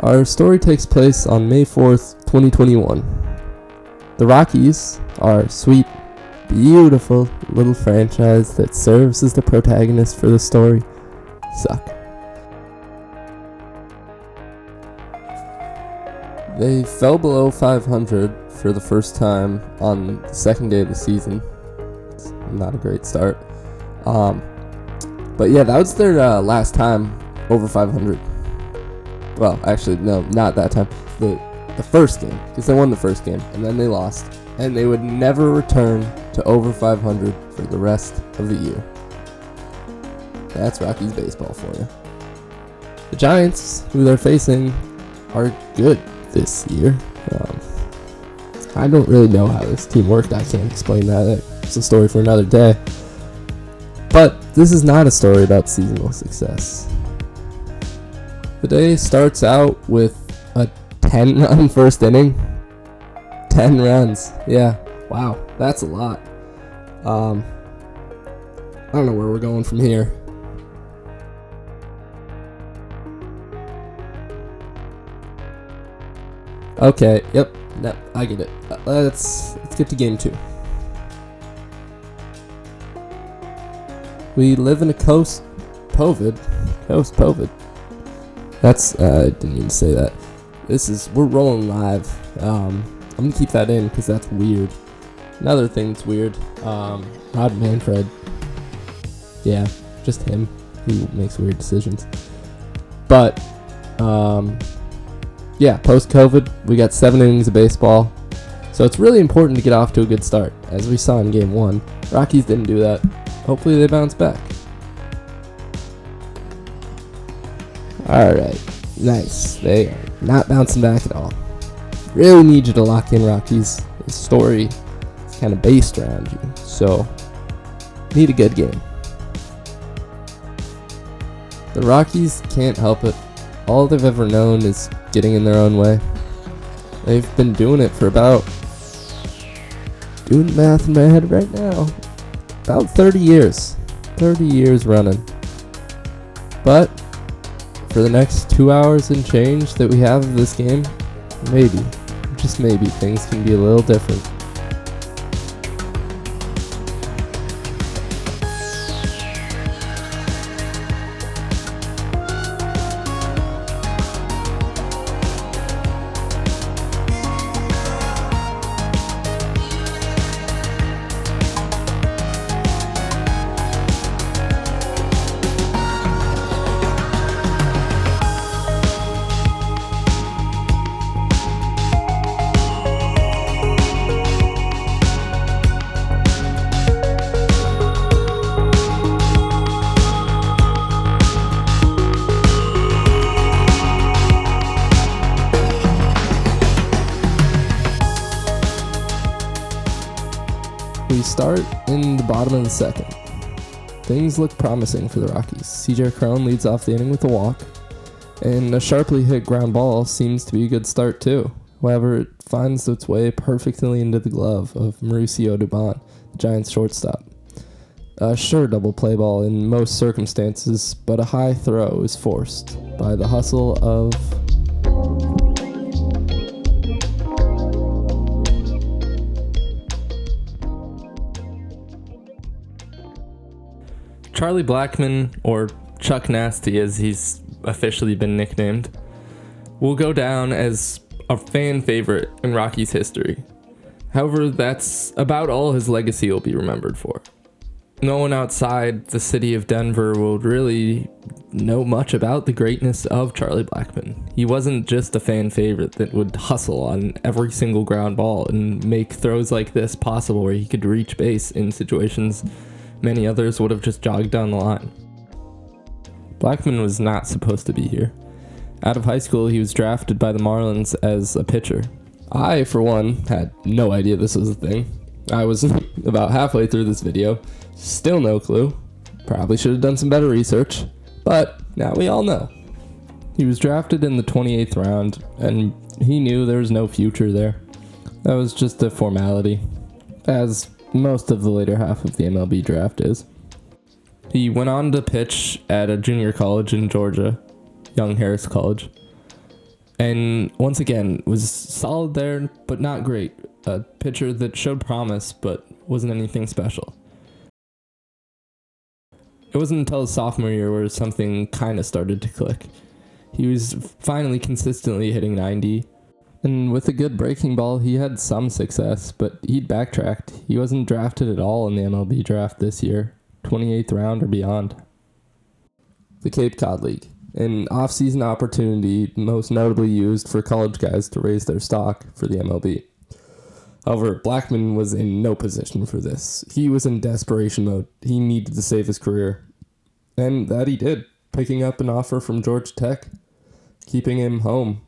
Our story takes place on May 4th, 2021. The Rockies are a sweet, beautiful little franchise that serves as the protagonist for the story. Suck. They fell below 500 for the first time on the second day of the season. It's not a great start. But yeah, that was their last time over 500. Well, actually, no, not that time. The first game, because they won the first game, and then they lost. And they would never return to over 500 for the rest of the year. That's Rockies baseball for you. The Giants, who they're facing, are good this year. I don't really know how this team worked. I can't explain that. It's a story for another day. But this is not a story about seasonal success. The day starts out with a 10-run first inning. 10 runs. Yeah. Wow. That's a lot. I don't know where we're going from here. Okay. Yep. No, I get it. Let's get to game 2. We live in a coast COVID. That's I didn't even say that. We're rolling live. I'm gonna keep that in because that's weird. Another thing that's weird. Rob Manfred. Yeah, just him. He makes weird decisions. But yeah, post-COVID, we got 7 innings of baseball. So it's really important to get off to a good start. As we saw in game 1, Rockies didn't do that. Hopefully they bounce back. Alright, nice. They are not bouncing back at all. Really need you to lock in, Rockies. The story is kind of based around you. So, need a good game. The Rockies can't help it. All they've ever known is getting in their own way. They've been doing it for doing the math in my head right now, about 30 years. 30 years running. But for the next 2 hours and change that we have of this game, maybe, just maybe, things can be a little different. We start in the bottom of the second. Things look promising for the Rockies. CJ Cron leads off the inning with a walk, and a sharply hit ground ball seems to be a good start too. However, it finds its way perfectly into the glove of Mauricio Dubon, the Giants shortstop. A sure double play ball in most circumstances, but a high throw is forced by the hustle of Charlie Blackmon, or Chuck Nasty as he's officially been nicknamed, will go down as a fan favorite in Rockies history. However, that's about all his legacy will be remembered for. No one outside the city of Denver will really know much about the greatness of Charlie Blackmon. He wasn't just a fan favorite that would hustle on every single ground ball and make throws like this possible where he could reach base in situations many others would have just jogged down the line. Blackmon was not supposed to be here. Out of high school, he was drafted by the Marlins as a pitcher. I, for one, had no idea this was a thing. I was about halfway through this video, still no clue. Probably should have done some better research, but now we all know. He was drafted in the 28th round, and he knew there was no future there. That was just a formality, as most of the later half of the MLB draft is. He went on to pitch at a junior college in Georgia, Young Harris College. And once again, was solid there, but not great. A pitcher that showed promise, but wasn't anything special. It wasn't until his sophomore year where something kind of started to click. He was finally consistently hitting 90. And with a good breaking ball, he had some success, but he'd backtracked. He wasn't drafted at all in the MLB draft this year, 28th round or beyond. The Cape Cod League, an off-season opportunity most notably used for college guys to raise their stock for the MLB. However, Blackmon was in no position for this. He was in desperation mode. He needed to save his career. And that he did, picking up an offer from Georgia Tech, keeping him home.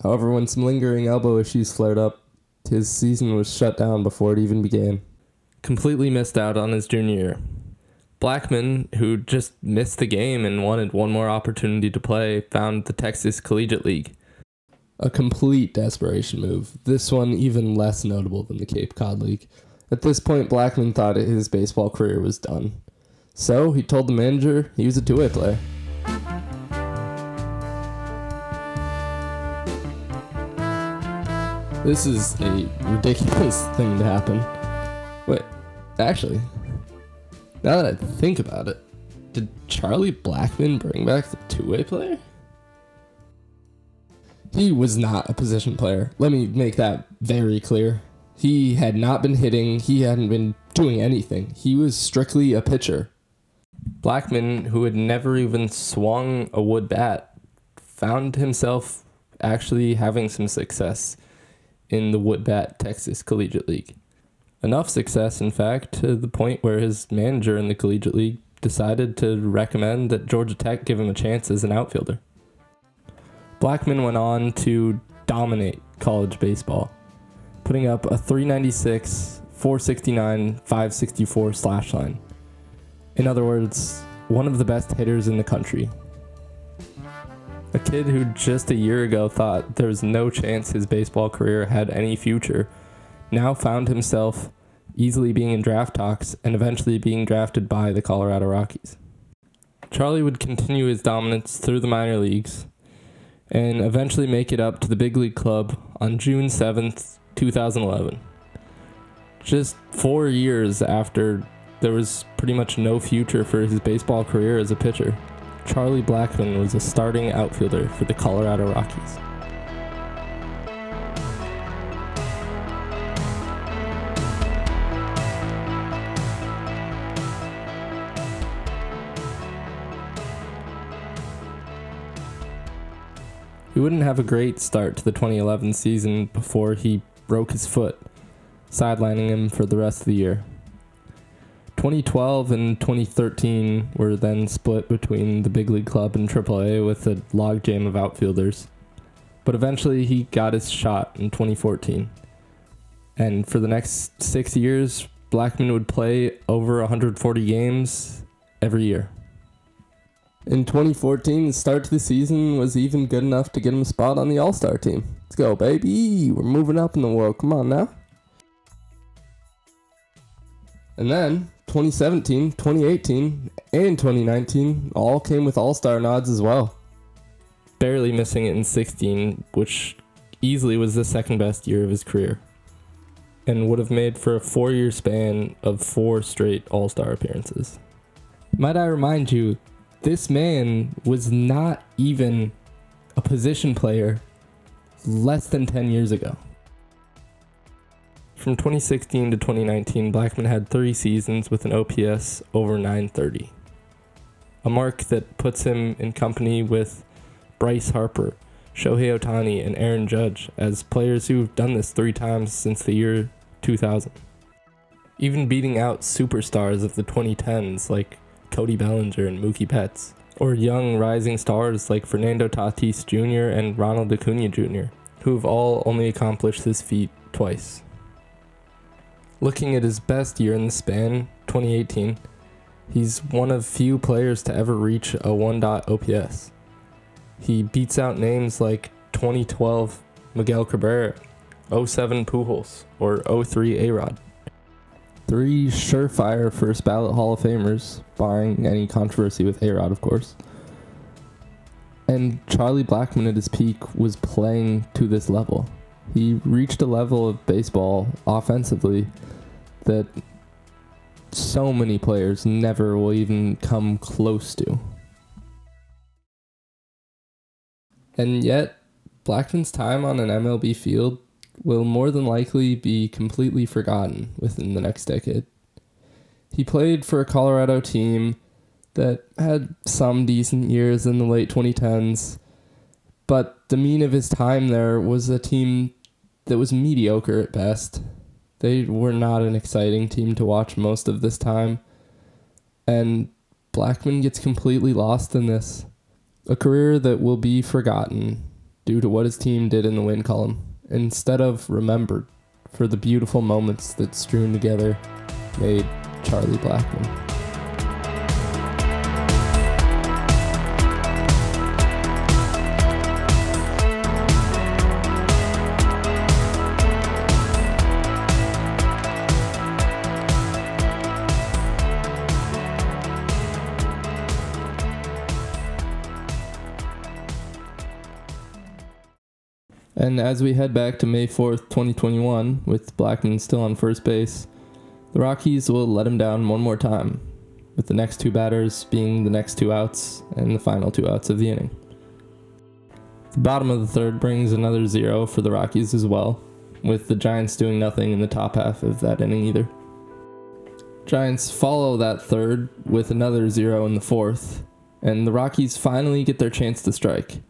However, when some lingering elbow issues flared up, his season was shut down before it even began. Completely missed out on his junior year. Blackmon, who just missed the game and wanted one more opportunity to play, found the Texas Collegiate League. A complete desperation move, this one even less notable than the Cape Cod League. At this point, Blackmon thought his baseball career was done. So he told the manager he was a two-way player. This is a ridiculous thing to happen. Wait, actually, now that I think about it, did Charlie Blackmon bring back the two-way player? He was not a position player. Let me make that very clear. He had not been hitting. He hadn't been doing anything. He was strictly a pitcher. Blackmon, who had never even swung a wood bat, found himself actually having some success in the wood bat Texas Collegiate League. Enough success, in fact, to the point where his manager in the Collegiate League decided to recommend that Georgia Tech give him a chance as an outfielder. Blackmon went on to dominate college baseball, putting up a 396, 469, 564 slash line. In other words, one of the best hitters in the country. A kid who just a year ago thought there was no chance his baseball career had any future now found himself easily being in draft talks and eventually being drafted by the Colorado Rockies. Charlie would continue his dominance through the minor leagues and eventually make it up to the big league club on June 7th, 2011. Just 4 years after there was pretty much no future for his baseball career as a pitcher, Charlie Blackmon was a starting outfielder for the Colorado Rockies. He wouldn't have a great start to the 2011 season before he broke his foot, sidelining him for the rest of the year. 2012 and 2013 were then split between the big league club and AAA with a logjam of outfielders. But eventually he got his shot in 2014. And for the next 6 years, Blackmon would play over 140 games every year. In 2014, the start to the season was even good enough to get him a spot on the All-Star team. Let's go, baby. We're moving up in the world. Come on now. And then 2017, 2018, and 2019 all came with All-Star nods as well. Barely missing it in 16, which easily was the second best year of his career, and would have made for a 4-year span of 4 straight All-Star appearances. Might I remind you, this man was not even a position player less than 10 years ago. From 2016 to 2019, Blackmon had 3 seasons with an OPS over 930, a mark that puts him in company with Bryce Harper, Shohei Ohtani, and Aaron Judge as players who've done this 3 times since the year 2000. Even beating out superstars of the 2010s like Cody Bellinger and Mookie Betts, or young rising stars like Fernando Tatis Jr. and Ronald Acuna Jr., who've all only accomplished this feat twice. Looking at his best year in the span, 2018, he's one of few players to ever reach a 1-dot OPS. He beats out names like 2012 Miguel Cabrera, 07 Pujols, or 03 A-Rod. 3 surefire first ballot Hall of Famers, barring any controversy with A-Rod, of course. And Charlie Blackmon at his peak was playing to this level. He reached a level of baseball offensively that so many players never will even come close to. And yet, Blackmon's time on an MLB field will more than likely be completely forgotten within the next decade. He played for a Colorado team that had some decent years in the late 2010s, but the mean of his time there was a team that was mediocre at best. They were not an exciting team to watch most of this time, and Blackmon gets completely lost in this. A career that will be forgotten due to what his team did in the win column, instead of remembered for the beautiful moments that strewn together made Charlie Blackmon. And as we head back to May 4th, 2021, with Blackmon still on first base, the Rockies will let him down one more time, with the next two batters being the next two outs and the final two outs of the inning. The bottom of the third brings another 0 for the Rockies as well, with the Giants doing nothing in the top half of that inning either. Giants follow that third with another 0 in the fourth, and the Rockies finally get their chance to strike.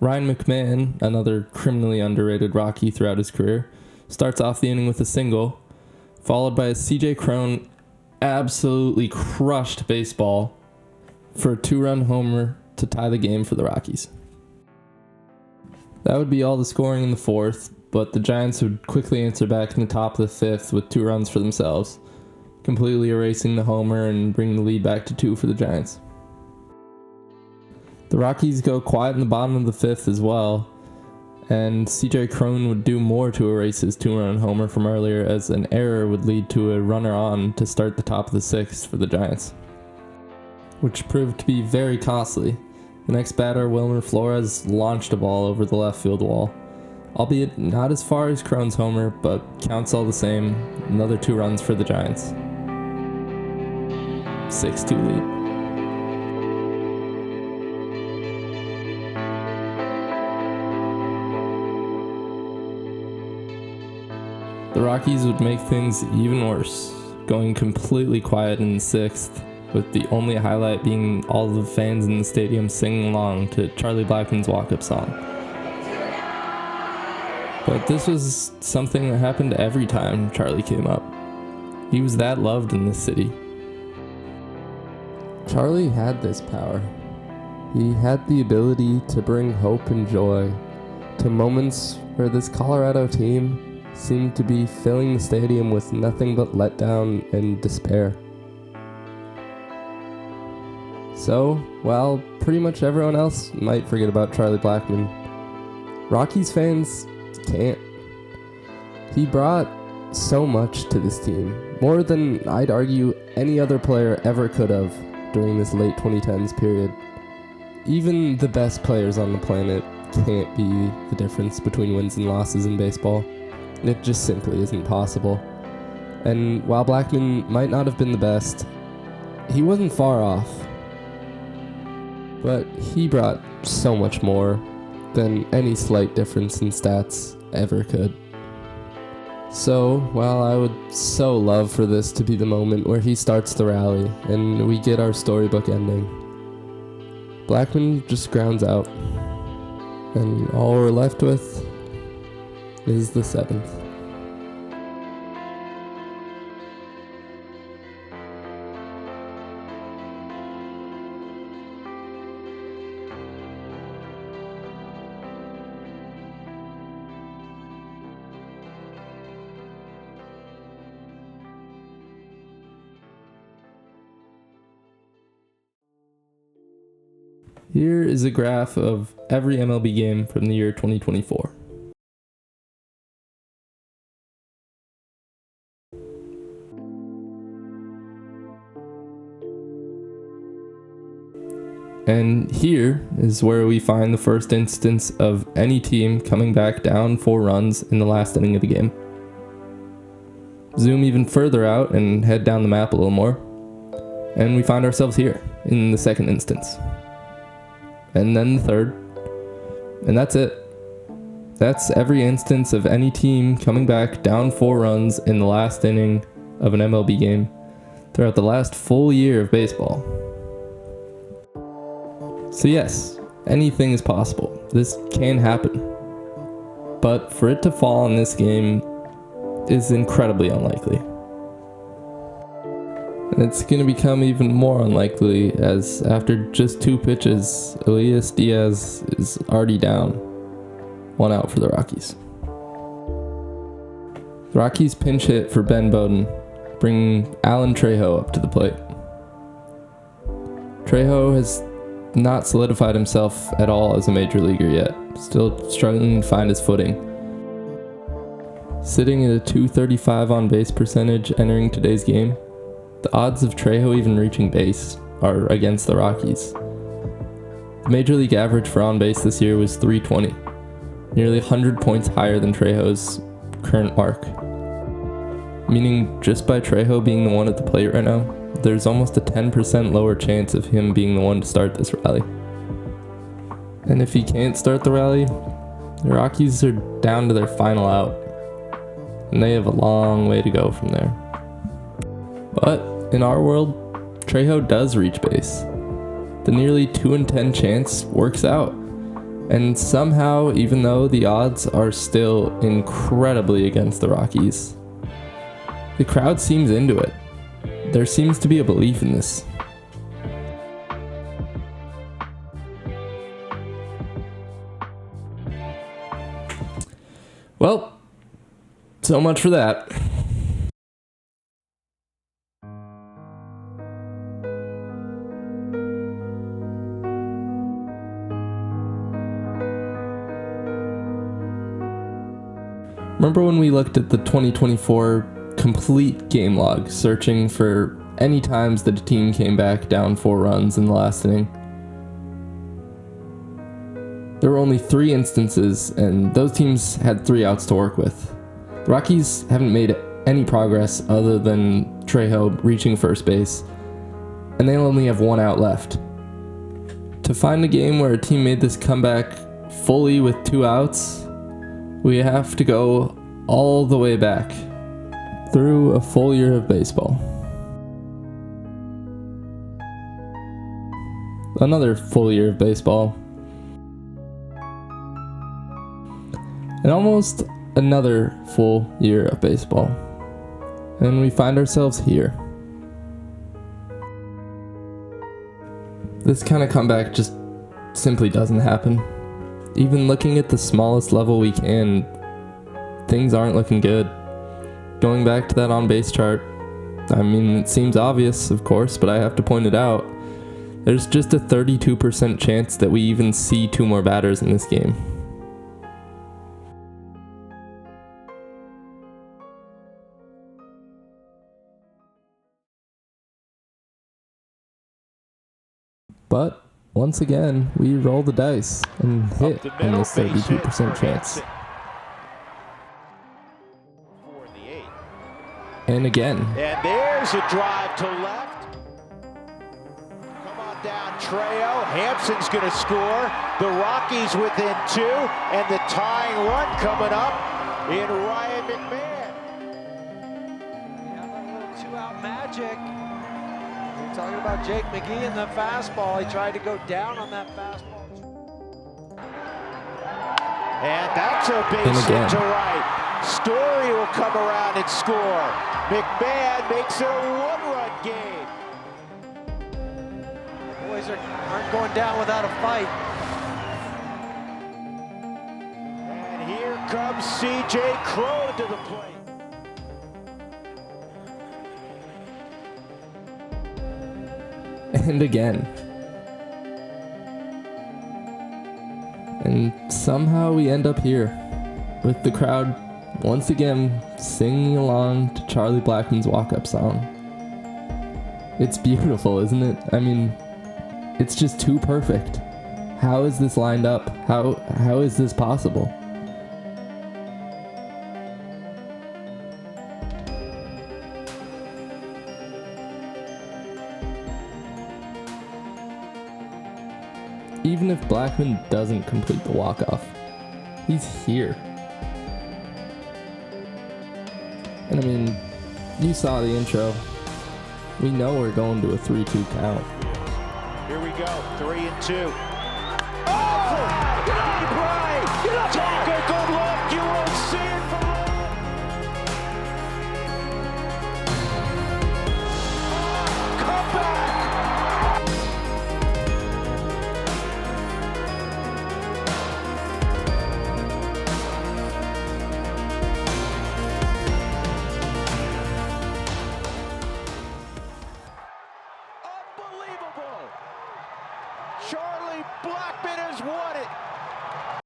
Ryan McMahon, another criminally underrated Rocky throughout his career, starts off the inning with a single, followed by a C.J. Cron absolutely crushed baseball for a 2-run homer to tie the game for the Rockies. That would be all the scoring in the fourth, but the Giants would quickly answer back in the top of the fifth with 2 runs for themselves, completely erasing the homer and bringing the lead back to 2 for the Giants. The Rockies go quiet in the bottom of the fifth as well, and C.J. Cron would do more to erase his 2-run homer from earlier, as an error would lead to a runner on to start the top of the sixth for the Giants, which proved to be very costly. The next batter, Wilmer Flores, launched a ball over the left field wall, albeit not as far as Cron's homer, but counts all the same. Another 2 runs for the Giants. 6-2 lead. The Rockies would make things even worse, going completely quiet in the sixth, with the only highlight being all the fans in the stadium singing along to Charlie Blackmon's walk-up song. But this was something that happened every time Charlie came up. He was that loved in this city. Charlie had this power. He had the ability to bring hope and joy to moments where this Colorado team seemed to be filling the stadium with nothing but letdown and despair. So, while pretty much everyone else might forget about Charlie Blackmon, Rockies fans can't. He brought so much to this team, more than I'd argue any other player ever could have during this late 2010s period. Even the best players on the planet can't be the difference between wins and losses in baseball. It just simply isn't possible. And while Blackmon might not have been the best, he wasn't far off. But he brought so much more than any slight difference in stats ever could. So, while I would so love for this to be the moment where he starts the rally and we get our storybook ending, Blackmon just grounds out. And all we're left with is the 7th. Here is a graph of every MLB game from the year 2024. And here is where we find the first instance of any team coming back down 4 runs in the last inning of the game. Zoom even further out and head down the map a little more, and we find ourselves here in the second instance. And then the third. And that's it. That's every instance of any team coming back down 4 runs in the last inning of an MLB game throughout the last full year of baseball. So yes, anything is possible. This can happen. But for it to fall in this game is incredibly unlikely. And it's going to become even more unlikely as after just 2 pitches, Elias Diaz is already down. 1 out for the Rockies. The Rockies pinch hit for Ben Bowden, bringing Alan Trejo up to the plate. Trejo has not solidified himself at all as a major leaguer yet, still struggling to find his footing. Sitting at a .235 on base percentage entering today's game, the odds of Trejo even reaching base are against the Rockies. The major league average for on base this year was .320, nearly 100 points higher than Trejo's current mark. Meaning just by Trejo being the one at the plate right now, there's almost a 10% lower chance of him being the one to start this rally. And if he can't start the rally, the Rockies are down to their final out, and they have a long way to go from there. But in our world, Trejo does reach base. The nearly 2 in 10 chance works out, and somehow, even though the odds are still incredibly against the Rockies, the crowd seems into it. There seems to be a belief in this. Well, so much for that. Remember when we looked at the 2024 complete game log, searching for any times that a team came back down 4 runs in the last inning? There were only 3 instances, and those teams had 3 outs to work with. The Rockies haven't made any progress other than Trejo reaching first base, and they only have 1 out left. To find a game where a team made this comeback fully with 2 outs, we have to go all the way back through a full year of baseball. Another full year of baseball. And almost another full year of baseball. And we find ourselves here. This kind of comeback just simply doesn't happen. Even looking at the smallest level we can, things aren't looking good. Going back to that on-base chart, I mean, it seems obvious, of course, but I have to point it out. There's just a 32% chance that we even see 2 more batters in this game. But once again, we roll the dice and hit in this 32% chance. And again. And there's a drive to left. Come on down, Trejo. Hampson's going to score. The Rockies within 2, and the tying run coming up in Ryan McMahon. We have a little 2-out magic. We're talking about Jake McGee and the fastball. He tried to go down on that fastball. And that's a base hit to right. Story will come around and score. McMahon makes it a 1-run game. The boys aren't going down without a fight. And here comes C.J. Cron to the plate. And again. And somehow we end up here with the crowd once again singing along to Charlie Blackmon's walk-up song. It's beautiful, isn't it? I mean, It's just too perfect. How is this lined up? How is this possible? Even if Blackmon doesn't complete the walk-off, he's here. And I mean, you saw the intro. We know we're going to a 3-2 count. Here we go, 3-2. Oh! Get on, Bray! Get up! Take a good look, you won't see it from come back! Unbelievable! Charlie Blackmon has won it.